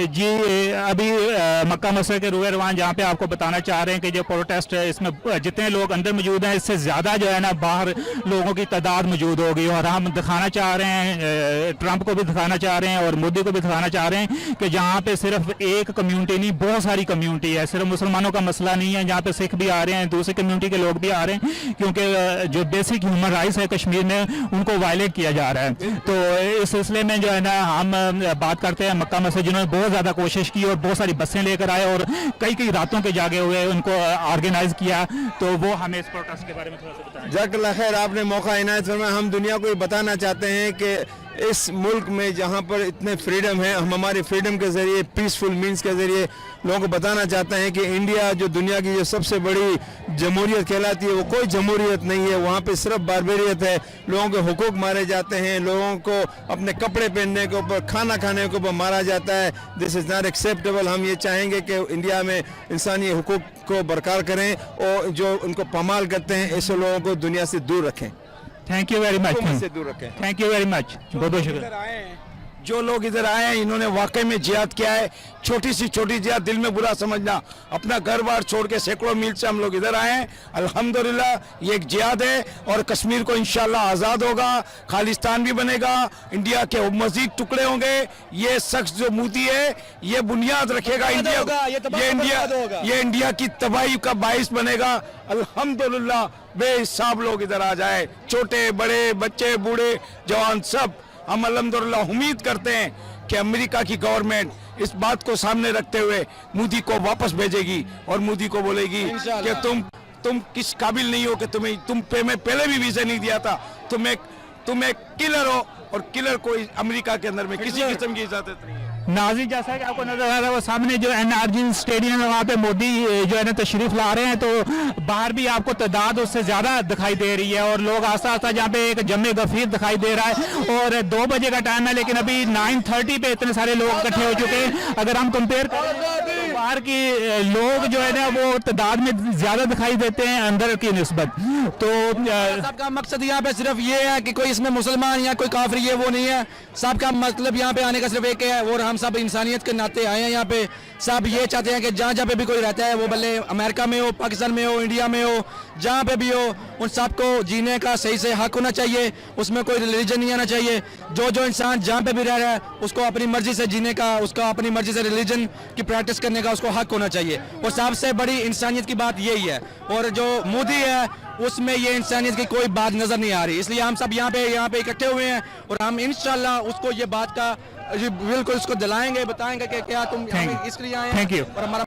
जी अभी मक्का मस्जिद के रुए रवान जहाँ पे आपको बताना चाह रहे हैं कि जो प्रोटेस्ट है इसमें जितने लोग अंदर मौजूद हैं इससे ज़्यादा जो है ना बाहर लोगों की तादाद मौजूद होगी। और हम दिखाना चाह रहे हैं, ट्रंप को भी दिखाना चाह रहे हैं और मोदी को भी दिखाना चाह रहे हैं कि जहाँ पे सिर्फ एक कम्यूनिटी नहीं, बहुत सारी कम्यूनिटी है। सिर्फ मुसलमानों का मसला नहीं है, जहाँ पे सिख भी आ रहे हैं, दूसरी कम्यूनिटी के लोग भी आ रहे हैं, क्योंकि जो बेसिक ह्यूमन राइट्स है कश्मीर में उनको वायलेट किया जा रहा है। तो इस सिलसिले में जो है ना हम बात करते हैं मक्का मस्जिद जिन्होंने बहुत ज़्यादा कोशिश की और बहुत सारी बसें लेकर आए और कई कई रातों के जागे हुए उनको ऑर्गेनाइज किया, तो वो हमें इस प्रोटेस्ट के बारे में थोड़ा सा बताएं। जज़ाकल्लाह खैर, आपने मौका इनायत फरमाया। हम दुनिया को ये बताना चाहते हैं कि इस मुल्क में जहाँ पर इतने फ्रीडम है, हम हमारी फ्रीडम के ज़रिए, पीसफुल मीन्स के ज़रिए लोगों को बताना चाहते हैं कि इंडिया जो दुनिया की जो सबसे बड़ी जमहूरियत कहलाती है वो कोई जमहूरियत नहीं है। वहाँ पे सिर्फ बारबेरियत है, लोगों के हुकूक मारे जाते हैं, लोगों को अपने कपड़े पहनने के ऊपर, खाना खाने के ऊपर मारा जाता है। This is not acceptable. हम ये चाहेंगे कि इंडिया में इंसानी हुकूक को बरकरार करें और जो उनको पामाल करते हैं ऐसे लोगों को दुनिया से दूर रखें। थैंक यू वेरी मच, से दूर रखें। थैंक यू वेरी मच, बहुत बहुत शुक्रिया। जो लोग इधर आए हैं इन्होंने वाकई में जिहाद किया है। छोटी सी छोटी जिहाद दिल में बुरा समझना, अपना घर बार छोड़ के सैकड़ों मील से हम लोग इधर आए हैं। अल्हम्दुलिल्लाह ये एक जिहाद है और कश्मीर को इंशाल्लाह आज़ाद होगा, खालिस्तान भी बनेगा, इंडिया के मजीद टुकड़े होंगे। ये शख्स जो मोदी है ये बुनियाद रखेगा इंडिया, ये इंडिया की तबाही का बाइस बनेगा। अल्हम्दुलिल्लाह बेहिसाब लोग इधर आ जाए, छोटे बड़े, बच्चे बूढ़े जवान सब। हम अल्हम्दुलिल्लाह उम्मीद करते हैं कि अमेरिका की गवर्नमेंट इस बात को सामने रखते हुए मोदी को वापस भेजेगी और मोदी को बोलेगी कि तुम किस काबिल नहीं हो कि तुम पे मैं पहले भी वीजा नहीं दिया था, तुम एक किलर हो और किलर को अमेरिका के अंदर में किसी किस्म की इजाजत नहीं है। नाज़रीन, जैसा कि आपको नजर आ रहा है वो सामने जो NRG स्टेडियम है वहाँ पे मोदी जो है ना तशरीफ ला रहे हैं, तो बाहर भी आपको तादाद उससे ज़्यादा दिखाई दे रही है और लोग आस्ता आस्ता जहाँ पे एक जमे गफीर दिखाई दे रहा है। और 2 बजे का टाइम है लेकिन अभी 9:30 पे इतने सारे लोग इकट्ठे हो चुके हैं। अगर हम कंपेयर करें तो बाहर की लोग जो है ना वो तादाद में ज़्यादा दिखाई देते हैं अंदर की निस्बत। तो सबका मकसद यहाँ पे सिर्फ ये है कि कोई इसमें मुसलमान या कोई काफिर ये वो नहीं है। सबका मतलब यहाँ पे आने का सिर्फ एक है और हम सब इंसानियत के नाते आए हैं यहाँ पे। सब ये चाहते हैं कि जहाँ जहाँ पे भी कोई रहता है वो भले अमेरिका में हो, पाकिस्तान में हो, इंडिया में हो, जहाँ पे भी हो, उन सबको जीने का सही से हक होना चाहिए। उसमें कोई रिलीजन नहीं आना चाहिए। जो इंसान जहाँ पे भी रह रहा है उसको अपनी मर्जी से जीने का, उसका अपनी मर्जी से रिलीजन की प्रैक्टिस करने का उसको हक होना चाहिए। और सबसे बड़ी इंसानियत की बात यही है। और जो मोदी है उसमें ये इंसानियत की कोई बात नजर नहीं आ रही। इसलिए हम सब यहाँ पे इकट्ठे हुए हैं और हम इंशाल्लाह उसको ये बात का बिल्कुल उसको दिलाएंगे, बताएंगे कि क्या तुम इसके लिए आए हैं और हमारा